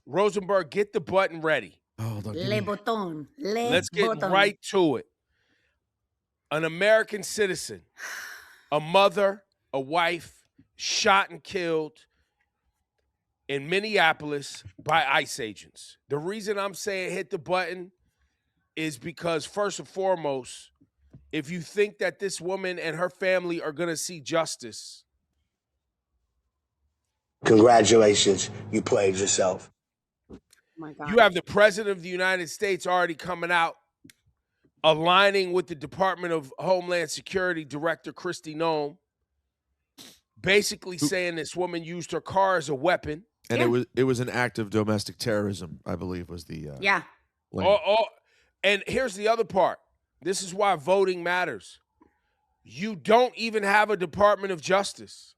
Rosenberg, get the button ready. Oh, Le botón. Let's get right to it. An American citizen, a mother, a wife, shot and killed in Minneapolis by ICE agents. The reason I'm saying hit the button is because, first and foremost, if you think that this woman and her family are going to see justice, congratulations, you played yourself. My God. You have the President of the United States already coming out, aligning with the Department of Homeland Security Director Kristi Noem, basically saying this woman used her car as a weapon. And it was an act of domestic terrorism, I believe, was the And here's the other part. This is why voting matters. You don't even have a Department of Justice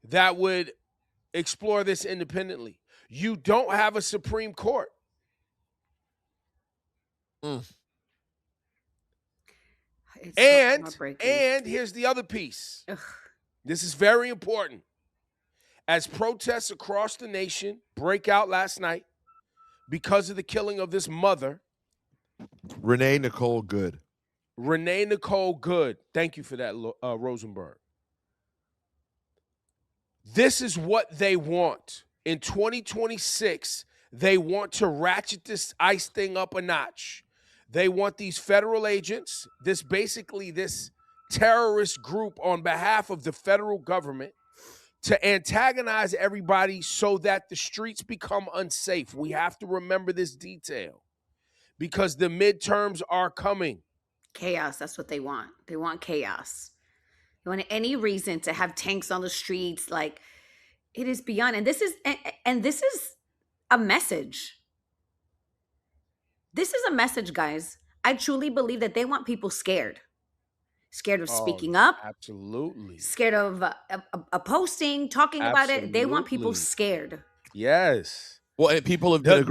that would explore this independently. You don't have a Supreme Court. And here's the other piece. Ugh. This is very important. As protests across the nation break out last night because of the killing of this mother, Renee Nicole Good. Thank you for that, Rosenberg. This is what they want. In 2026, they want to ratchet this ICE thing up a notch. They want these federal agents, this terrorist group on behalf of the federal government, to antagonize everybody so that the streets become unsafe. We have to remember this detail because the midterms are coming. Chaos, that's what they want. They want chaos. They want any reason to have tanks on the streets. Like, it is beyond. And this is a message. This is a message, guys. I truly believe that they want people scared. Scared of speaking up. Absolutely. Scared of posting, talking about it. They want people scared. Yes. Well, and people have been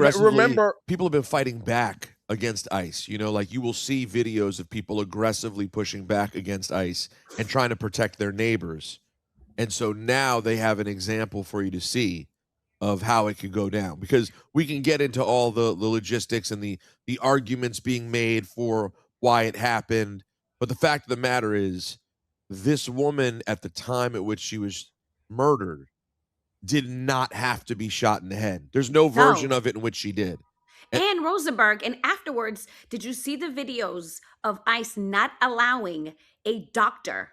people have been fighting back against ICE. You know, like you will see videos of people aggressively pushing back against ICE and trying to protect their neighbors. And so now they have an example for you to see of how it could go down, because we can get into all the logistics and the arguments being made for why it happened. But the fact of the matter is, this woman at the time at which she was murdered did not have to be shot in the head. There's no version of it in which she did. And Rosenberg, and afterwards, did you see the videos of ICE not allowing a doctor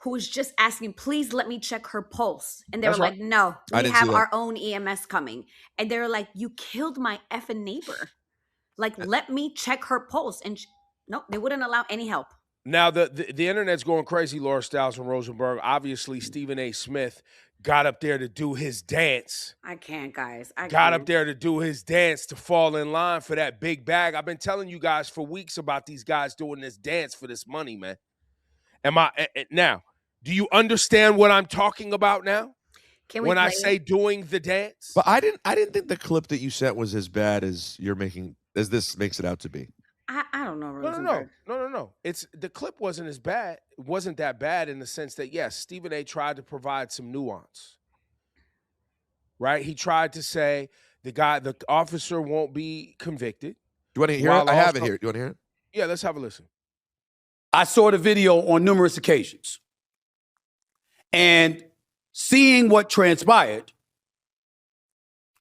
who was just asking, please let me check her pulse? And they were like, no, we have our own EMS coming. And they were like, you killed my effing neighbor. Like, let me check her pulse. And no, they wouldn't allow any help. Now, the internet's going crazy, Laura Stiles and Rosenberg. Obviously, Stephen A. Smith got up there to do his dance. I can't, guys. Got up there to do his dance to fall in line for that big bag. I've been telling you guys for weeks about these guys doing this dance for this money, man. Now, do you understand what I'm talking about now? When I say doing the dance? But I didn't think the clip that you sent was as bad as this makes it out to be. I don't know, Rosenberg. No. The clip wasn't as bad. It wasn't that bad in the sense that, yes, Stephen A. tried to provide some nuance. Right? He tried to say the officer won't be convicted. Do you want to hear it? I have it here. Do you want to hear it? Yeah, let's have a listen. I saw the video on numerous occasions. And seeing what transpired,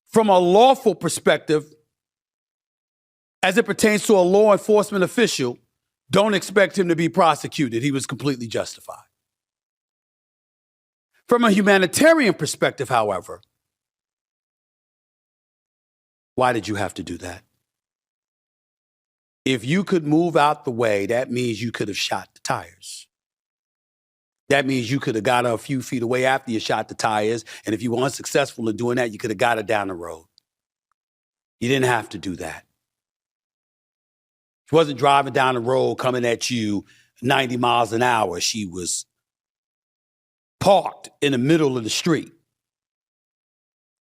from a lawful perspective, as it pertains to a law enforcement official, don't expect him to be prosecuted. He was completely justified. From a humanitarian perspective, however, why did you have to do that? If you could move out the way, that means you could have shot the tires. That means you could have got her a few feet away after you shot the tires. And if you were unsuccessful in doing that, you could have got her down the road. You didn't have to do that. She wasn't driving down the road coming at you 90 miles an hour. She was parked in the middle of the street.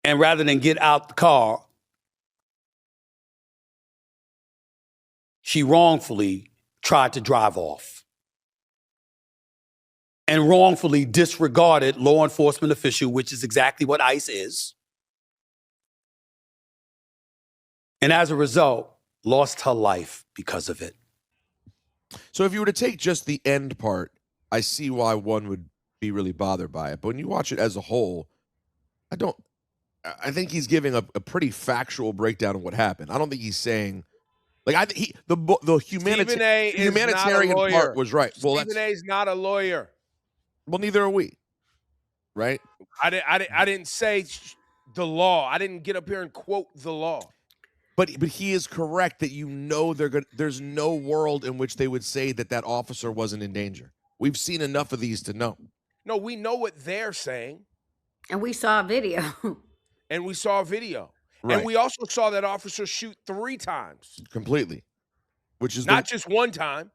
And rather than get out the car, she wrongfully tried to drive off and wrongfully disregarded law enforcement official, which is exactly what ICE is, and as a result, lost her life because of it. So if you were to take just the end part, I see why one would be really bothered by it. But when you watch it as a whole, I think he's giving a pretty factual breakdown of what happened. I don't think he's saying, like, I think the humanitarian part was right. Well, Stephen A. is not a lawyer. Well, neither are we, right? I didn't say the law. I didn't get up here and quote the law. But he is correct that there's no world in which they would say that officer wasn't in danger. We've seen enough of these to know. No, we know what they're saying. And we saw a video. And we saw a video. Right. And we also saw that officer shoot 3 times. Completely. Which is not just 1 time.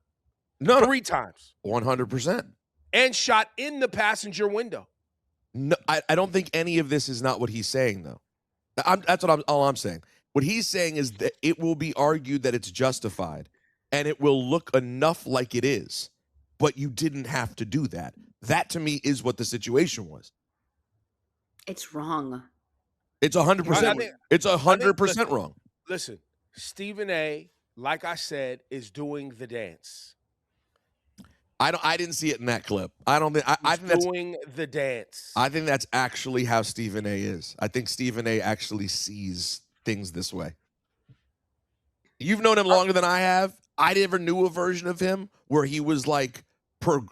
No, 3 times. 100%. And shot in the passenger window. No, I don't think any of this is not what he's saying, though. That's all I'm saying. What he's saying is that it will be argued that it's justified, and it will look enough like it is, but you didn't have to do that. That, to me, is what the situation was. It's wrong. It's 100%. It's 100% wrong. Listen, Stephen A., like I said, is doing the dance. I didn't see it in that clip. I think that's doing the dance. I think that's actually how Stephen A. is. I think Stephen A. actually sees things this way. You've known him longer than I have. I never knew a version of him where he was like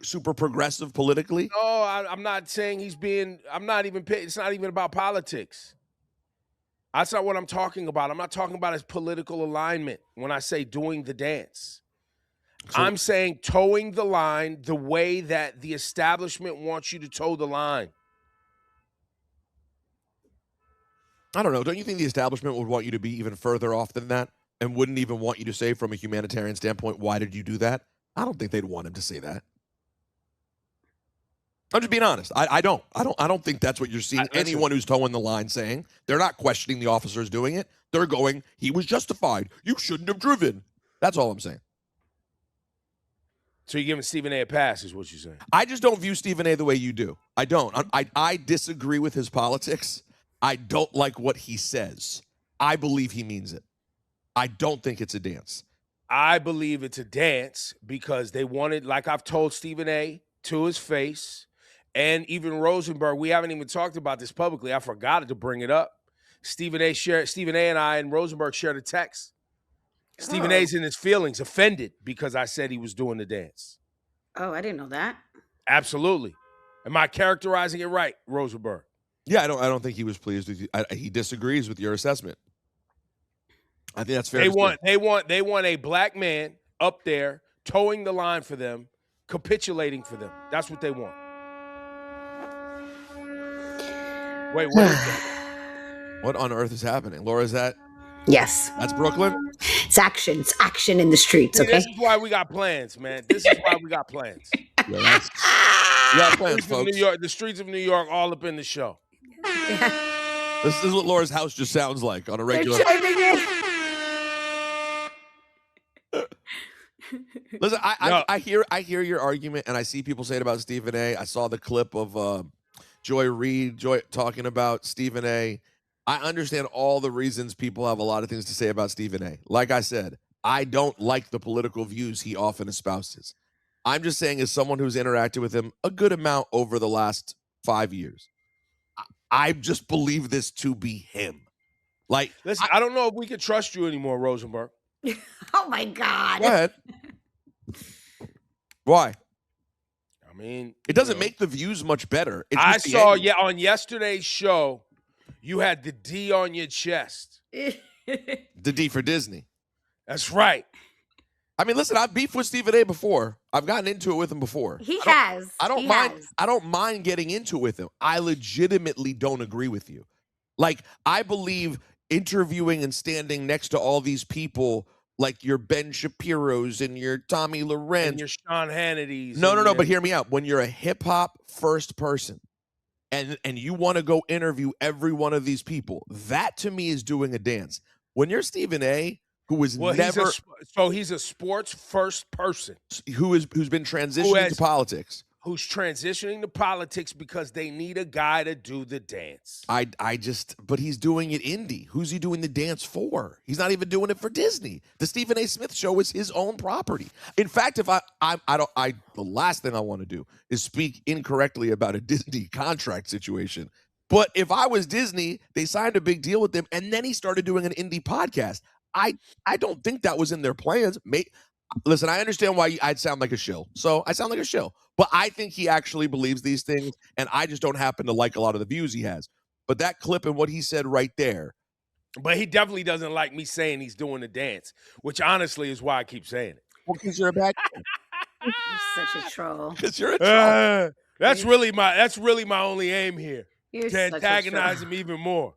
super progressive politically. No, I'm not saying he's being. I'm not even. It's not even about politics. That's not what I'm talking about. I'm not talking about his political alignment when I say doing the dance. So, I'm saying towing the line the way that the establishment wants you to toe the line. I don't know. Don't you think the establishment would want you to be even further off than that and wouldn't even want you to say from a humanitarian standpoint, why did you do that? I don't think they'd want him to say that. I'm just being honest. I don't think that's what you're seeing anyone who's towing the line saying. They're not questioning the officers doing it. They're going, he was justified. You shouldn't have driven. That's all I'm saying. So you're giving Stephen A. a pass is what you're saying? I just don't view Stephen A. the way you do. I don't. I disagree with his politics. I don't like what he says. I believe he means it. I don't think it's a dance. I believe it's a dance because they wanted, like I've told Stephen A. to his face, and even Rosenberg, we haven't even talked about this publicly. I forgot to bring it up. Stephen A. and I and Rosenberg shared a text. Stephen A's in his feelings, offended because I said he was doing the dance. Oh, I didn't know that. Absolutely. Am I characterizing it right, Rosenberg? Yeah, I don't think he was pleased with you. He disagrees with your assessment. I think that's fair. They want a black man up there towing the line for them, capitulating for them. That's what they want. Wait, what is that? What on earth is happening? Laura, is that? Yes. That's Brooklyn? It's action. It's action in the streets, okay? This is why we got plans, man. This is why we got plans. Yeah, we got plans, folks. New York, the streets of New York all up in the show. This is what Laura's house just sounds like on a regular. Listen, I hear your argument, and I see people say it about Stephen A. I saw the clip of Joy Reid talking about Stephen A. I understand all the reasons people have a lot of things to say about Stephen A. Like I said, I don't like the political views he often espouses. I'm just saying, as someone who's interacted with him a good amount over the last 5 years, I just believe this to be him. Like, listen, I don't know if we can trust you anymore, Rosenberg. Oh my God. Go ahead. Why? I mean, it doesn't make the views much better. I saw, on yesterday's show, you had the D on your chest. The D for Disney. That's right. I mean, listen, I've beefed with Stephen A. before. I've gotten into it with him before. I don't mind getting into it with him. I legitimately don't agree with you. Like, I believe interviewing and standing next to all these people, like your Ben Shapiro's and your Tommy Lorenz. And your Sean Hannity's. No, but hear me out. When you're a hip-hop first person and you want to go interview every one of these people, that to me is doing a dance. When you're Stephen A., he's a sports first person who's been transitioning to politics, who's transitioning to politics because they need a guy to do the dance. But he's doing it indie. Who's he doing the dance for? He's not even doing it for Disney. The Stephen A. Smith show is his own property. In fact, if the last thing I want to do is speak incorrectly about a Disney contract situation. But if I was Disney, they signed a big deal with them, and then he started doing an indie podcast. I don't think that was in their plans. Listen, I understand why I'd sound like a shill. So I sound like a shill. But I think he actually believes these things, and I just don't happen to like a lot of the views he has. But that clip and what he said right there. But he definitely doesn't like me saying he's doing the dance, which honestly is why I keep saying it. Well, because you're a bad You're such a troll. Because you're a troll. That's really my only aim here. You're to antagonize him even more.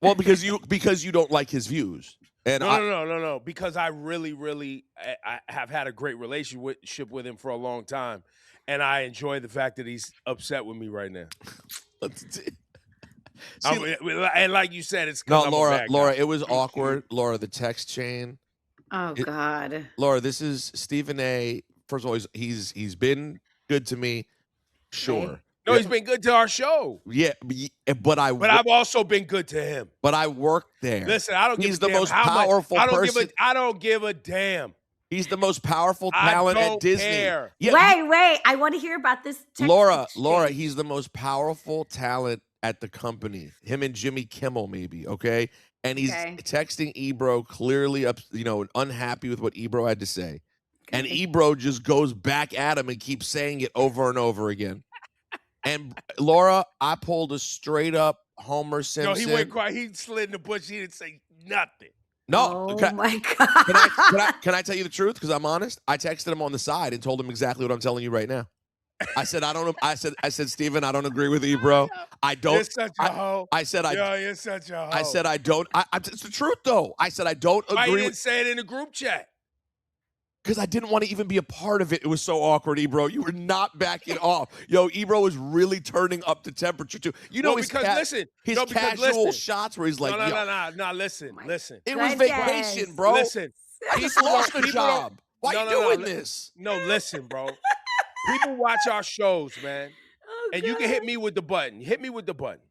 Well, because you don't like his views. And No. Because I really I have had a great relationship with him for a long time, and I enjoy the fact that he's upset with me right now. And like you said, it's no, Laura. It was awkward, Laura. The text chain. Oh God, Laura. This is Stephen A. First of all, he's been good to me. Sure. Right. No, he's been good to our show. Yeah, but I've also been good to him. But I worked there. Listen, I don't give a damn. He's the most powerful person. I don't give a damn. He's the most powerful talent at Disney. Care. Yeah, wait. I want to hear about this. Laura, he's the most powerful talent at the company. Him and Jimmy Kimmel, maybe, okay? And he's texting Ebro clearly unhappy with what Ebro had to say. Okay. And Ebro just goes back at him and keeps saying it over and over again. And Laura, I pulled a straight up Homer Simpson. No, he went quiet. He slid in the bush. He didn't say nothing. No. Oh my God. Can I tell you the truth? Because I'm honest. I texted him on the side and told him exactly what I'm telling you right now. I said I don't know. I said Steven, I don't agree with Ebro. I don't. You're such a hoe. I said you're such a hoe. I said I don't. It's the truth though. I said I don't agree. Why you didn't say it in the group chat? Because I didn't want to even be a part of it. It was so awkward, Ebro. You were not backing off. Yo, Ebro was really turning up the temperature too. You know, his casual shots where he's like, no, listen. It was vacation, bro. Listen. He's lost a job. Why are you doing this? No, listen, bro. People watch our shows, man. Oh, and you can hit me with the button. Hit me with the button.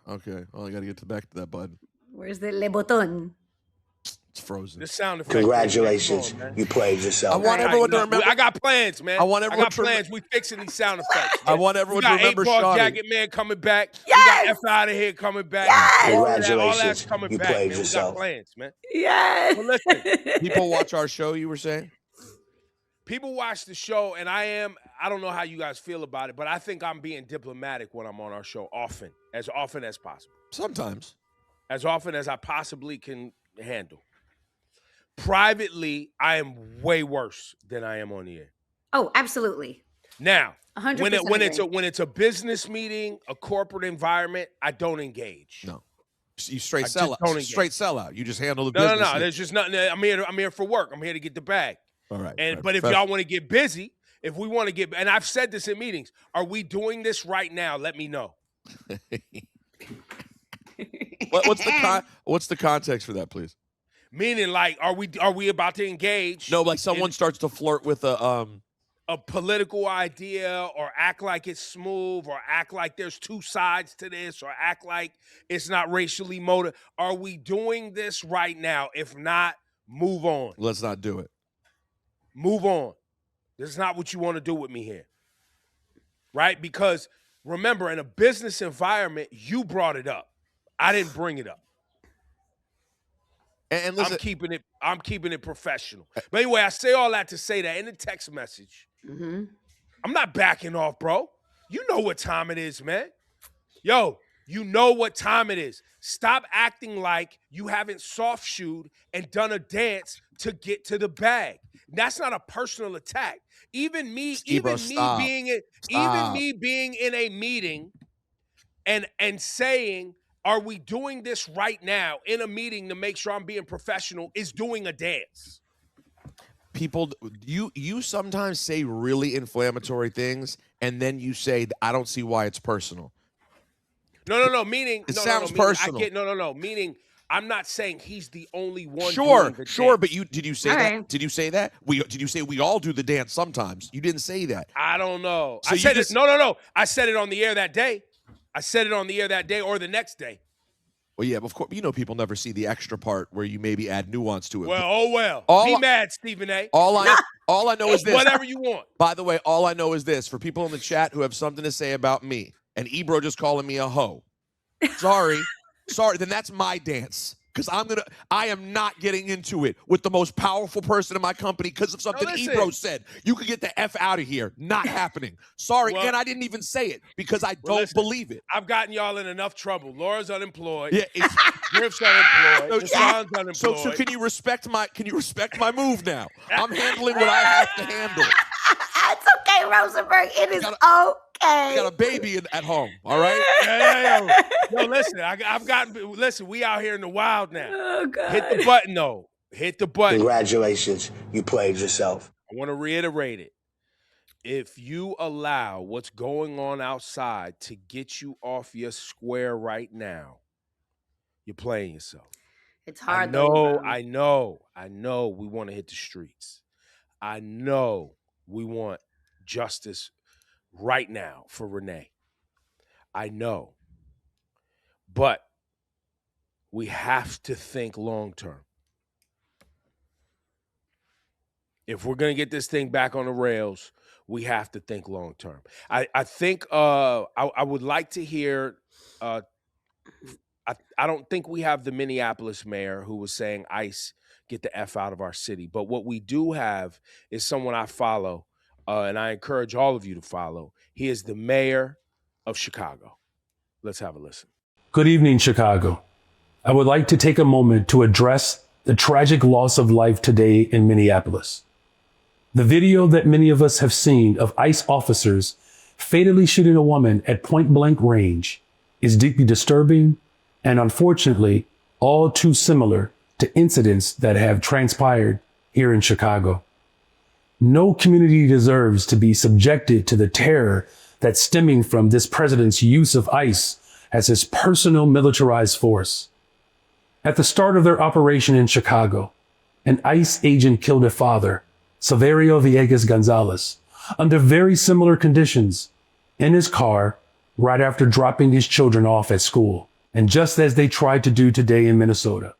Okay. Well, I got to get back to that button. Where's the le button? It's frozen. The sound effect. Congratulations, you played yourself. I want everyone to remember. I got plans, man. I want everyone to plans. We fixing these sound effects. I want everyone to remember. We got 8 Ball Jacket Man coming back. Yes! We got F Out of Here coming back. Yes! Congratulations, all that's coming you back, played man. yourself. We got plans, man. Yes. Well, listen. People watch our show. You were saying. People watch the show, and I don't know how you guys feel about it, but I think I'm being diplomatic when I'm on our show often as possible. Sometimes. As often as I possibly can handle. Privately, I am way worse than I am on the air. Oh, absolutely. Now, 100% when it's a business meeting, a corporate environment, I don't engage. No. You straight sell out. Straight sell out. You just handle the No, business. no. There's just nothing. I'm here for work. I'm here to get the bag. All right. But if y'all want to get busy, if we want to get, and I've said this in meetings, are we doing this right now? Let me know. What's the context for that, please? Meaning, like, are we about to engage? No, like someone starts to flirt with a political idea, or act like it's smooth, or act like there's two sides to this, or act like it's not racially motivated. Are we doing this right now? If not, move on. Let's not do it. Move on. This is not what you want to do with me here. Right? Because remember, in a business environment, you brought it up. I didn't bring it up. And listen, I'm keeping it professional. But anyway, I say all that to say that in the text message, I'm not backing off, bro. You know what time it is, man. Yo, you know what time it is. Stop acting like you haven't soft-shoed and done a dance to get to the bag. That's not a personal attack. Even me being in a meeting and saying, are we doing this right now in a meeting to make sure I'm being professional, is doing a dance. People, you sometimes say really inflammatory things, and then you say, I don't see why it's personal. No. Meaning it sounds personal. Meaning I'm not saying he's the only one. Sure, doing the sure, dance. but did you say All that? right. Did you say that? Did you say we all do the dance sometimes? You didn't say that. I don't know. So I you said just- it. No. I said it on the air that day. I said it on the air that day or the next day. Well, yeah, of course. You know, people never see the extra part where you maybe add nuance to it. Well. Be mad, Stephen A. All I know is this. Whatever you want. By the way, all I know is this. For people in the chat who have something to say about me, and Ebro just calling me a hoe. Sorry. Then that's my dance. Because I am not getting into it with the most powerful person in my company because of something Ebro said. You could get the F out of here. Not happening. Sorry. Well, and I didn't even say it because I don't believe it. I've gotten y'all in enough trouble. Laura's unemployed. Yeah, Griff's unemployed. Deshaun's unemployed. So can you respect my move now? I'm handling what I have to handle. It's okay, Rosenberg. It is okay. I got a baby at home, all right? Yeah. No, listen, listen, we out here in the wild now. Oh, God. Hit the button, though. Hit the button. Congratulations, you played yourself. I want to reiterate it. If you allow what's going on outside to get you off your square right now, you're playing yourself. It's hard, I know we want to hit the streets. I know we want justice right now for Renee. I know. But we have to think long term. If we're going to get this thing back on the rails, we have to think long term. I think I would like to hear I don't think we have the Minneapolis mayor who was saying ICE get the F out of our city. But what we do have is someone I follow, and I encourage all of you to follow. He is the mayor of Chicago. Let's have a listen. Good evening, Chicago. I would like to take a moment to address the tragic loss of life today in Minneapolis. The video that many of us have seen of ICE officers fatally shooting a woman at point blank range is deeply disturbing and unfortunately all too similar to incidents that have transpired here in Chicago. No community deserves to be subjected to the terror that's stemming from this president's use of ICE as his personal militarized force. At the start of their operation in Chicago, an ICE agent killed a father, Saverio Villegas Gonzalez, under very similar conditions in his car right after dropping his children off at school. And just as they tried to do today in Minnesota,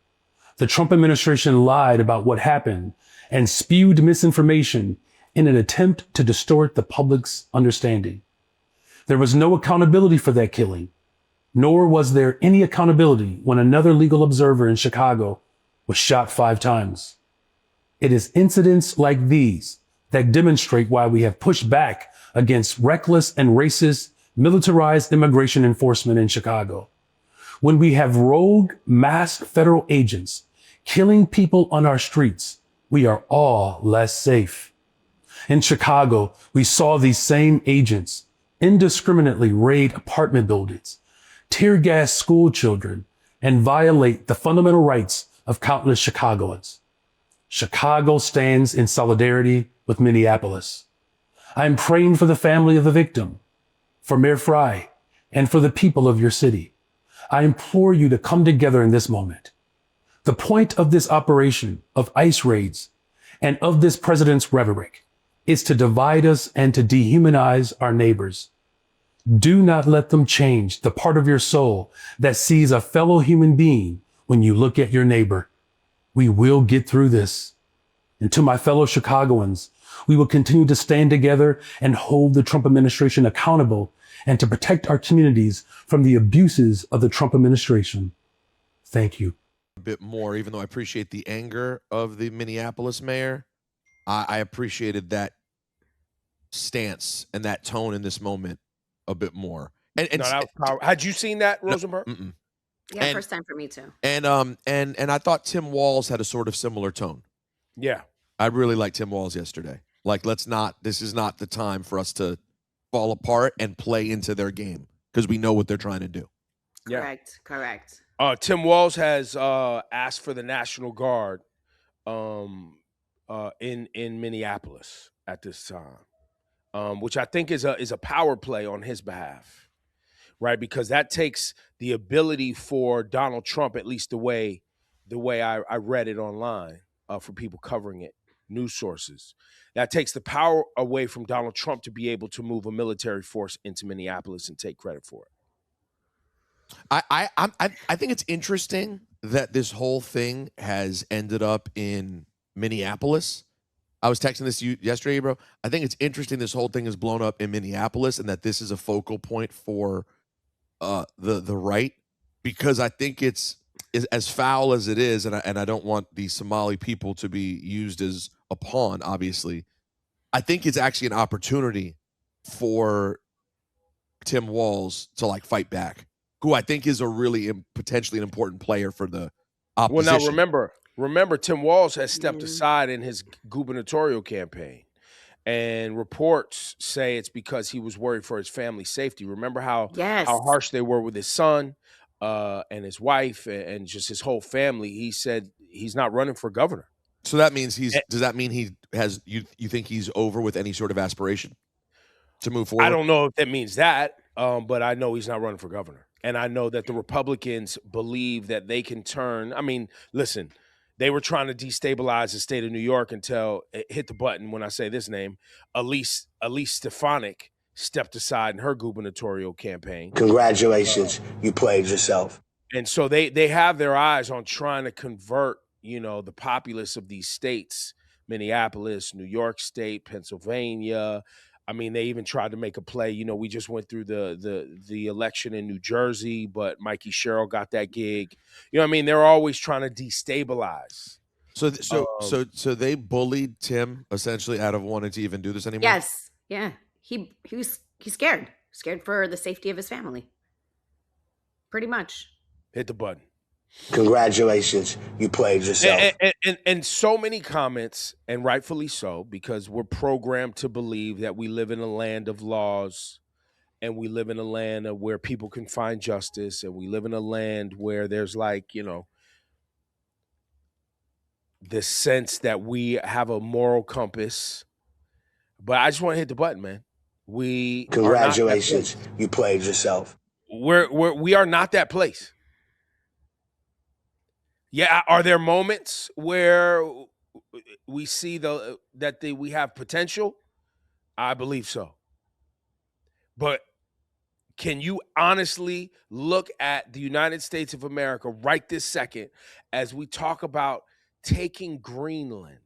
the Trump administration lied about what happened and spewed misinformation in an attempt to distort the public's understanding. There was no accountability for that killing, nor was there any accountability when another legal observer in Chicago was shot 5 times. It is incidents like these that demonstrate why we have pushed back against reckless and racist militarized immigration enforcement in Chicago. When we have rogue, masked federal agents killing people on our streets, we are all less safe. In Chicago, we saw these same agents indiscriminately raid apartment buildings, tear gas school children, and violate the fundamental rights of countless Chicagoans. Chicago stands in solidarity with Minneapolis. I am praying for the family of the victim, for Mayor Frey, and for the people of your city. I implore you to come together in this moment. The point of this operation of ICE raids and of this president's rhetoric is to divide us and to dehumanize our neighbors. Do not let them change the part of your soul that sees a fellow human being when you look at your neighbor. We will get through this. And to my fellow Chicagoans, we will continue to stand together and hold the Trump administration accountable and to protect our communities from the abuses of the Trump administration. Thank you. A bit more, even though I appreciate the anger of the Minneapolis mayor, I appreciated that stance and that tone in this moment a bit more. And no, that was powerful. Had you seen that, Rosenberg? No, yeah, first time for me too. And I thought Tim Walz had a sort of similar tone. Yeah. I really liked Tim Walz yesterday. Like, this is not the time for us to fall apart and play into their game because we know what they're trying to do. Yeah. Correct. Tim Walz has asked for the National Guard in Minneapolis at this time, which I think is a power play on his behalf. right? Because that takes the ability for Donald Trump, at least the way I read it online for people covering it, news sources. That takes the power away from Donald Trump to be able to move a military force into Minneapolis and take credit for it. I think it's interesting that this whole thing has ended up in Minneapolis. I was texting this to you yesterday, bro. I think it's interesting this whole thing is blown up in Minneapolis and that this is a focal point for the right, because I think it's as foul as it is, and I don't want the Somali people to be used as a pawn, obviously. I think it's actually an opportunity for Tim Walz to like fight back, who I think is a really potentially an important player for the opposition. Well, now remember, Tim Walz has stepped aside in his gubernatorial campaign, and reports say it's because he was worried for his family's safety. Remember how harsh they were with his son and his wife and just his whole family. He said he's not running for governor. So that means does that mean he has, you think he's over with any sort of aspiration to move forward? I don't know if that means that, but I know he's not running for governor. And I know that the Republicans believe that they can turn. I mean, listen, they were trying to destabilize the state of New York until it hit the button when I say this name. Elise Stefanik stepped aside in her gubernatorial campaign. Congratulations, you played yourself. And so they have their eyes on trying to convert, the populace of these states, Minneapolis, New York State, Pennsylvania. I mean, they even tried to make a play. We just went through the election in New Jersey, but Mikey Sherrill got that gig. I mean, they're always trying to destabilize. So they bullied Tim essentially out of wanting to even do this anymore. Yes, yeah. He's scared for the safety of his family. Pretty much. Hit the button. Congratulations, you played yourself. And so many comments, and rightfully so, because we're programmed to believe that we live in a land of laws, and we live in a land where people can find justice, and we live in a land where there's this sense that we have a moral compass. But I just want to hit the button, man. Congratulations, you played yourself. We are not that place. Yeah, are there moments where we see that we have potential? I believe so. But can you honestly look at the United States of America right this second as we talk about taking Greenland?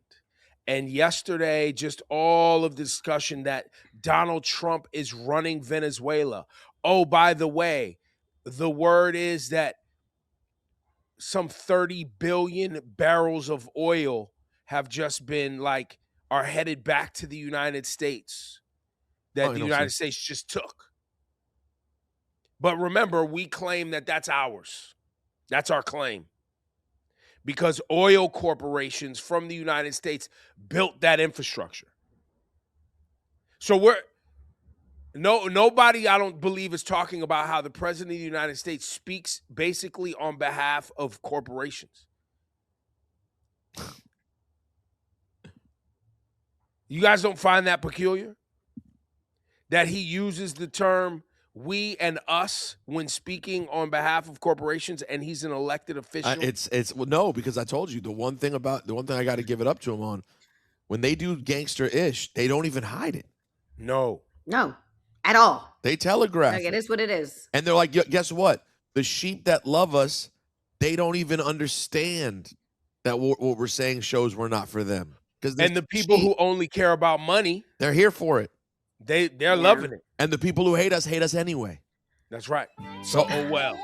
And yesterday, just all of the discussion that Donald Trump is running Venezuela. Oh, by the way, the word is that some 30 billion barrels of oil have just been are headed back to the United States that the United States just took. But remember, we claim that that's ours. That's our claim. Because oil corporations from the United States built that infrastructure. So nobody, I don't believe, is talking about how the president of the United States speaks basically on behalf of corporations. You guys don't find that peculiar? That he uses the term we and us when speaking on behalf of corporations, and he's an elected official? No, because I told you the one thing I got to give it up to him on, when they do gangster-ish, they don't even hide it. No. At all. They telegraph. It is what it is. And they're like, guess what? The sheep that love us, they don't even understand that what we're saying shows we're not for them. And the people who only care about money, they're here for it. They're loving it. And the people who hate us anyway. That's right. So, oh well.